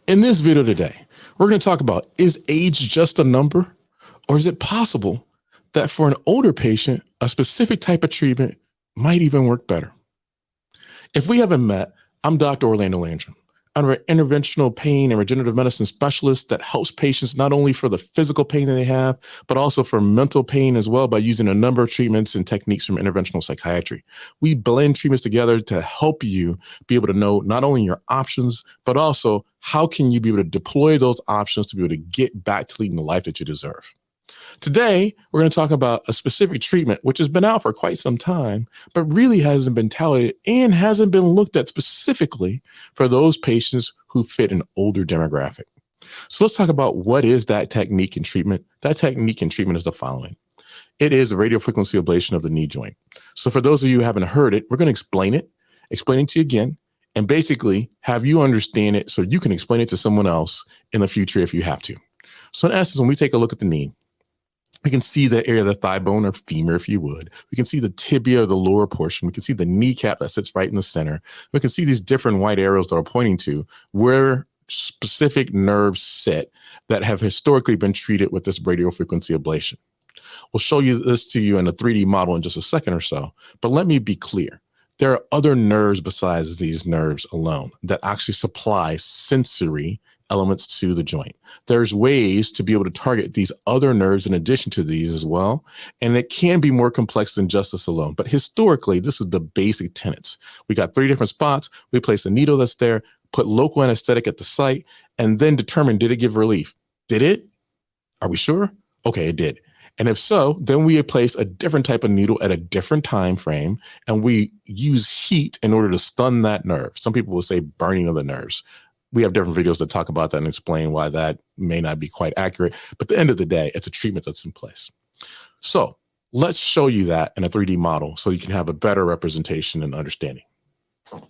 In this video today, we're going to talk about, is age just a number, or is it possible that for an older patient, a specific type of treatment might even work better? If we haven't met, I'm Dr. Orlando Landrum. I'm an interventional pain and regenerative medicine specialist that helps patients not only for the physical pain that they have, but also for mental pain as well by using a number of treatments and techniques from interventional psychiatry. We blend treatments together to help you be able to know not only your options, but also how can you be able to deploy those options to be able to get back to leading the life that you deserve. Today, we're going to talk about a specific treatment which has been out for quite some time, but really hasn't been touted and hasn't been looked at specifically for those patients who fit an older demographic. So let's talk about what is that technique and treatment. That technique and treatment is the following. It is a radiofrequency ablation of the knee joint. So for those of you who haven't heard it, we're going to explain it to you again, and basically have you understand it so you can explain it to someone else in the future if you have to. So in essence, when we take a look at the knee, we can see the area of the thigh bone or femur, if you would. We can see the tibia, the lower portion. We can see the kneecap that sits right in the center. We can see these different white arrows that are pointing to where specific nerves sit that have historically been treated with this radiofrequency ablation. We'll show you this to you in a 3D model in just a second or so, but let me be clear. There are other nerves besides these nerves alone that actually supply sensory elements to the joint. There's ways to be able to target these other nerves in addition to these as well. And it can be more complex than just this alone. But historically, this is the basic tenets. We got 3 different spots. We place a needle that's there, put local anesthetic at the site, and then determine, did it give relief? Did it? Are we sure? Okay, it did. And if so, then we place a different type of needle at a different time frame, and we use heat in order to stun that nerve. Some people will say burning of the nerves. We have different videos that talk about that and explain why that may not be quite accurate. But at the end of the day, it's a treatment that's in place. So let's show you that in a 3D model so you can have a better representation and understanding. So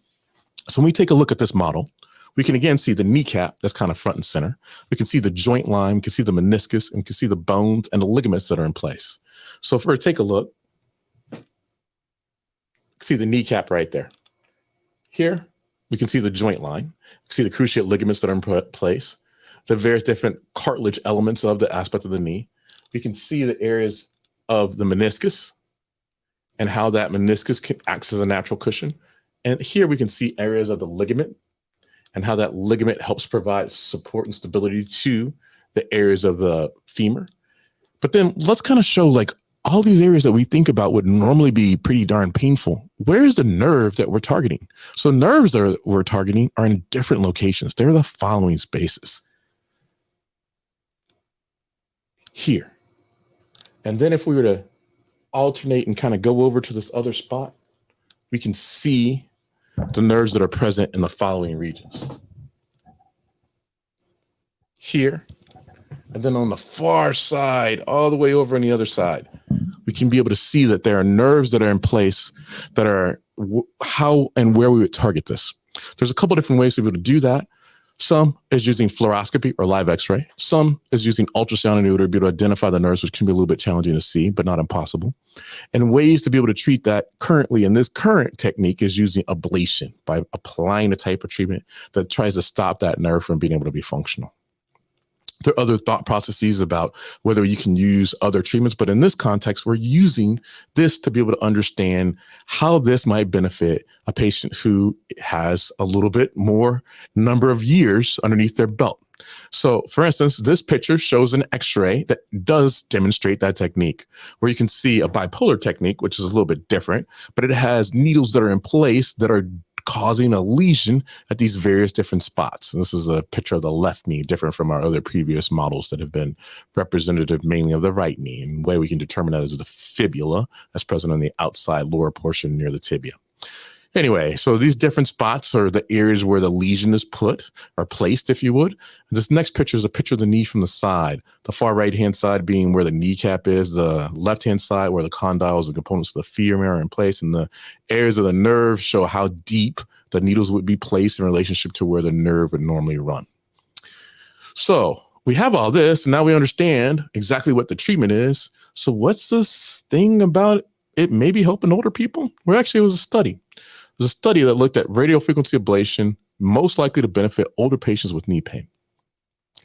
when we take a look at this model, we can again see the kneecap that's kind of front and center. We can see the joint line, we can see the meniscus, and we can see the bones and the ligaments that are in place. So if we take a look, see the kneecap right there. Here, we can see the joint line. We can see the cruciate ligaments that are in place, the various different cartilage elements of the aspect of the knee. We can see the areas of the meniscus and how that meniscus acts as a natural cushion. And here we can see areas of the ligament and how that ligament helps provide support and stability to the areas of the femur. But then let's kind of show like all these areas that we think about would normally be pretty darn painful. Where is the nerve that we're targeting? So nerves that we're targeting are in different locations. They're the following spaces. Here. And then if we were to alternate and kind of go over to this other spot, we can see the nerves that are present in the following regions. Here. And then on the far side, all the way over on the other side, we can be able to see that there are nerves that are in place that are how and where we would target this. There's a couple different ways to be able to do that. Some is using fluoroscopy or live x-ray. Some is using ultrasound in order to be able to identify the nerves, which can be a little bit challenging to see, but not impossible. And ways to be able to treat that currently in this current technique is using ablation by applying a type of treatment that tries to stop that nerve from being able to be functional. There are other thought processes about whether you can use other treatments, but in this context, we're using this to be able to understand how this might benefit a patient who has a little bit more number of years underneath their belt. So for instance, this picture shows an x-ray that does demonstrate that technique, where you can see a bipolar technique, which is a little bit different, but it has needles that are in place that are causing a lesion at these various different spots. And this is a picture of the left knee, different from our other previous models that have been representative mainly of the right knee. And the way we can determine that is the fibula that's present on the outside lower portion near the tibia. Anyway, so these different spots are the areas where the lesion is put or placed, if you would. This next picture is a picture of the knee from the side, the far right-hand side being where the kneecap is, the left-hand side where the condyles and components of the femur are in place, and the areas of the nerve show how deep the needles would be placed in relationship to where the nerve would normally run. So we have all this, and now we understand exactly what the treatment is. So what's this thing about it maybe helping older people? Well, actually, it was a study. There's a study that looked at radiofrequency ablation most likely to benefit older patients with knee pain.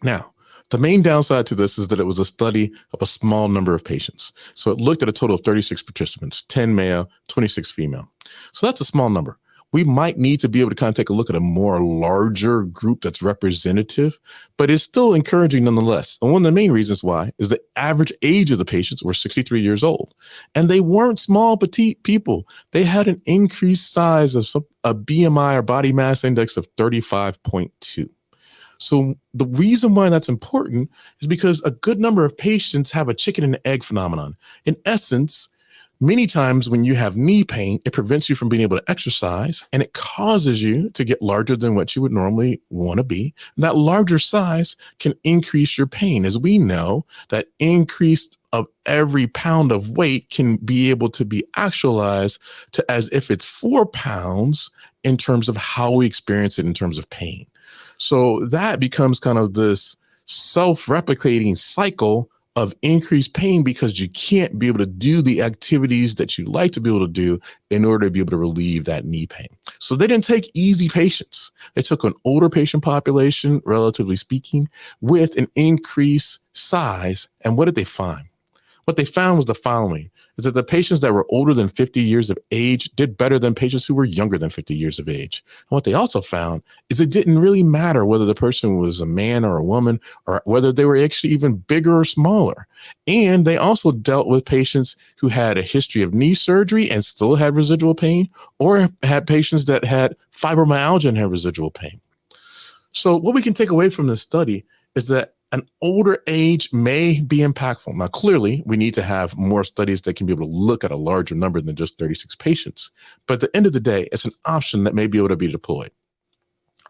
Now, the main downside to this is that it was a study of a small number of patients. So it looked at a total of 36 participants, 10 male, 26 female. So that's a small number. We might need to be able to kind of take a look at a more larger group that's representative, but it's still encouraging nonetheless. And one of the main reasons why is the average age of the patients were 63 years old. And they weren't small, petite people. They had an increased size of a BMI or body mass index of 35.2. So the reason why that's important is because a good number of patients have a chicken and egg phenomenon. In essence, many times when you have knee pain, it prevents you from being able to exercise, and it causes you to get larger than what you would normally want to be. And that larger size can increase your pain. As we know, that increase of every pound of weight can be able to be actualized to as if it's 4 pounds in terms of how we experience it in terms of pain. So that becomes kind of this self-replicating cycle of increased pain because you can't be able to do the activities that you like to be able to do in order to be able to relieve that knee pain. So they didn't take easy patients. They took an older patient population, relatively speaking, with an increased size. And what did they find? What they found was the following, is that the patients that were older than 50 years of age did better than patients who were younger than 50 years of age. And what they also found is it didn't really matter whether the person was a man or a woman, or whether they were actually even bigger or smaller. And they also dealt with patients who had a history of knee surgery and still had residual pain, or had patients that had fibromyalgia and had residual pain. So what we can take away from this study is that an older age may be impactful. Now, clearly, we need to have more studies that can be able to look at a larger number than just 36 patients. But at the end of the day, it's an option that may be able to be deployed.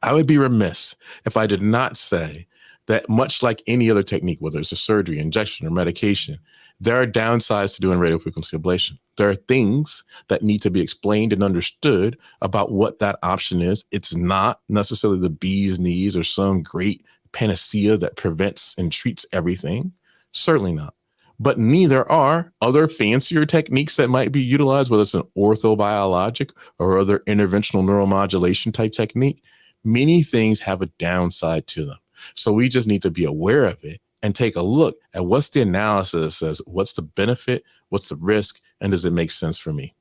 I would be remiss if I did not say that much like any other technique, whether it's a surgery, injection, or medication, there are downsides to doing radiofrequency ablation. There are things that need to be explained and understood about what that option is. It's not necessarily the bee's knees or some great panacea that prevents and treats everything. Certainly not. But neither are other fancier techniques that might be utilized, whether it's an orthobiologic or other interventional neuromodulation type technique. Many things have a downside to them. So we just need to be aware of it and take a look at what's the analysis that says, what's the benefit, what's the risk, and does it make sense for me?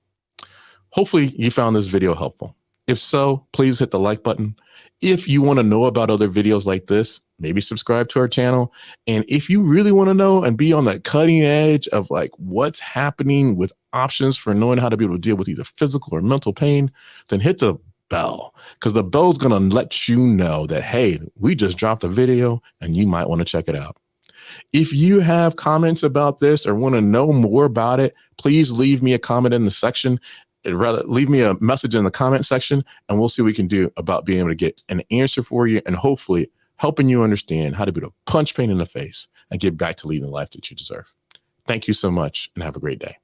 Hopefully you found this video helpful. If so, please hit the like button. If you want to know about other videos like this, maybe subscribe to our channel. And if you really want to know and be on the cutting edge of like what's happening with options for knowing how to be able to deal with either physical or mental pain, then hit the bell, because the bell's going to let you know that, hey, we just dropped a video and you might want to check it out. If you have comments about this or want to know more about it, please leave me a comment in the section. Rather, leave me a message in the comment section, and we'll see what we can do about being able to get an answer for you and hopefully helping you understand how to be able to punch pain in the face and get back to leading the life that you deserve. Thank you so much and have a great day.